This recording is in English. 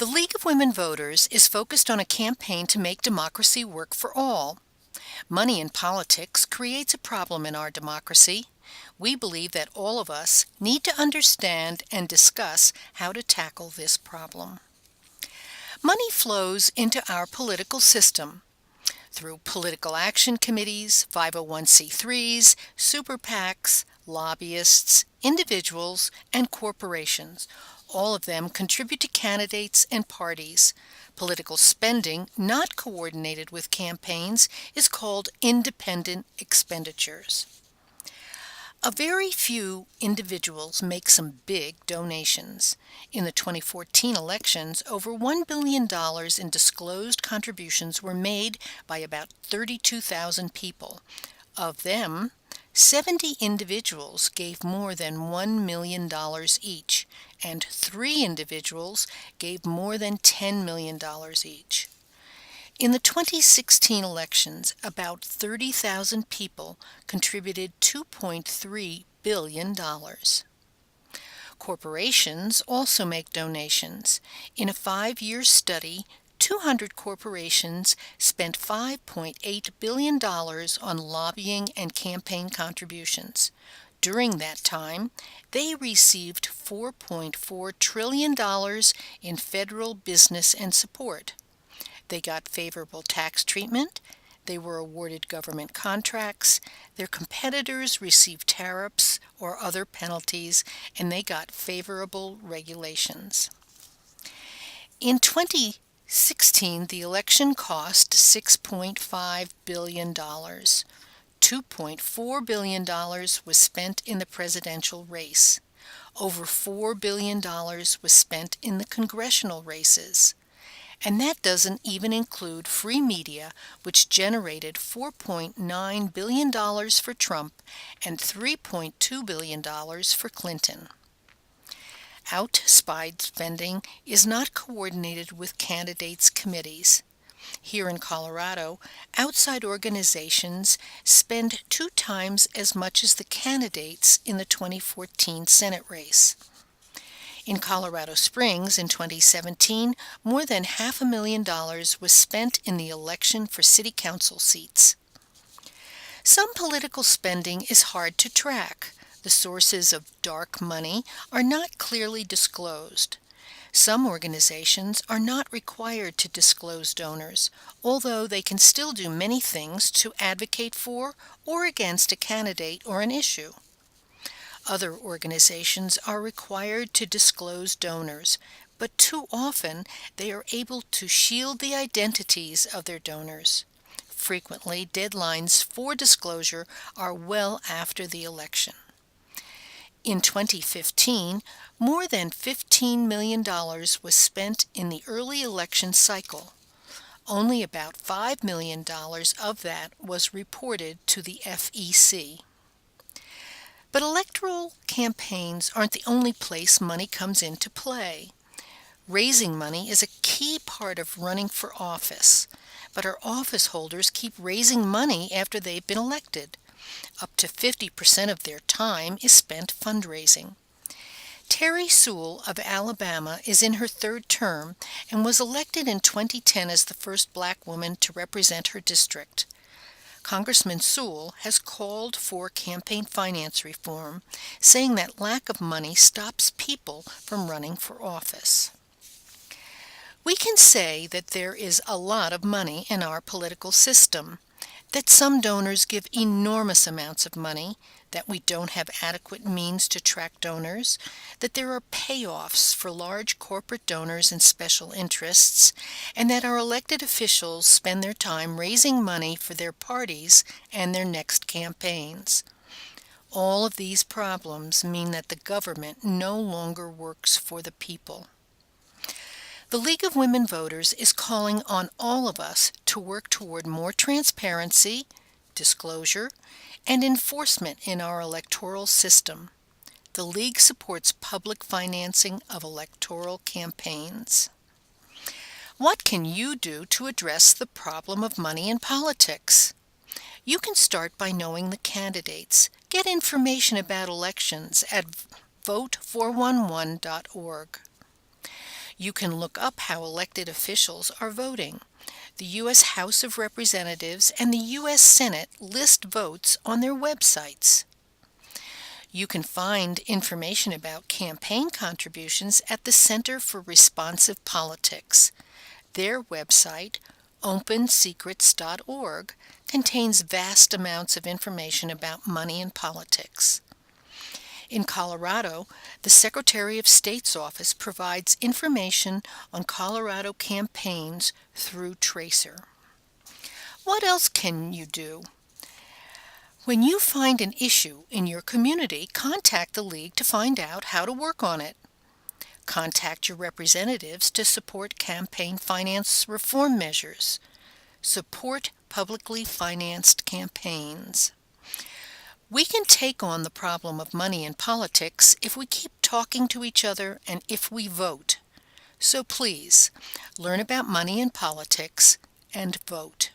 The League of Women Voters is focused on a campaign to make democracy work for all. Money in politics creates a problem in our democracy. We believe that all of us need to understand and discuss how to tackle this problem. Money flows into our political system through political action committees, 501c3s, super PACs, lobbyists, individuals, and corporations. All of them contribute to candidates and parties. Political spending not coordinated with campaigns is called independent expenditures. A very few individuals make some big donations. In the 2014 elections, over $1 billion in disclosed contributions were made by about 32,000 people. Of them, 70 individuals gave more than $1 million each, and 3 individuals gave more than $10 million each. In the 2016 elections, about 30,000 people contributed $2.3 billion. Corporations also make donations. In a 5-year study, 200 corporations spent $5.8 billion on lobbying and campaign contributions. During that time, they received $4.4 trillion in federal business and support. They got favorable tax treatment, they were awarded government contracts, their competitors received tariffs or other penalties, and they got favorable regulations. In 2016, the election cost $6.5 billion. $2.4 billion was spent in the presidential race. Over $4 billion was spent in the congressional races. And that doesn't even include free media, which generated $4.9 billion for Trump and $3.2 billion for Clinton. Outside spending is not coordinated with candidates' committees. Here in Colorado, outside organizations spend 2 times as much as the candidates in the 2014 Senate race. In Colorado Springs in 2017, more than $500,000 was spent in the election for city council seats. Some political spending is hard to track. The sources of dark money are not clearly disclosed. Some organizations are not required to disclose donors, although they can still do many things to advocate for or against a candidate or an issue. Other organizations are required to disclose donors, but too often they are able to shield the identities of their donors. Frequently, deadlines for disclosure are well after the election. In 2015, more than $15 million was spent in the early election cycle. Only about $5 million of that was reported to the FEC. But electoral campaigns aren't the only place money comes into play. Raising money is a key part of running for office, but our office holders keep raising money after they've been elected. Up to 50% of their time is spent fundraising. Terry Sewell of Alabama is in her 3rd term and was elected in 2010 as the first black woman to represent her district. Congressman Sewell has called for campaign finance reform, saying that lack of money stops people from running for office. We can say that there is a lot of money in our political system, that some donors give enormous amounts of money, that we don't have adequate means to track donors, that there are payoffs for large corporate donors and special interests, and that our elected officials spend their time raising money for their parties and their next campaigns. All of these problems mean that the government no longer works for the people. The League of Women Voters is calling on all of us to work toward more transparency, disclosure, and enforcement in our electoral system. The League supports public financing of electoral campaigns. What can you do to address the problem of money in politics? You can start by knowing the candidates. Get information about elections at vote411.org. You can look up how elected officials are voting. The U.S. House of Representatives and the U.S. Senate list votes on their websites. You can find information about campaign contributions at the Center for Responsive Politics. Their website, opensecrets.org, contains vast amounts of information about money and politics. In Colorado, the Secretary of State's office provides information on Colorado campaigns through Tracer. What else can you do? When you find an issue in your community, contact the League to find out how to work on it. Contact your representatives to support campaign finance reform measures. Support publicly financed campaigns. We can take on the problem of money in politics if we keep talking to each other and if we vote. So please, learn about money in politics and vote.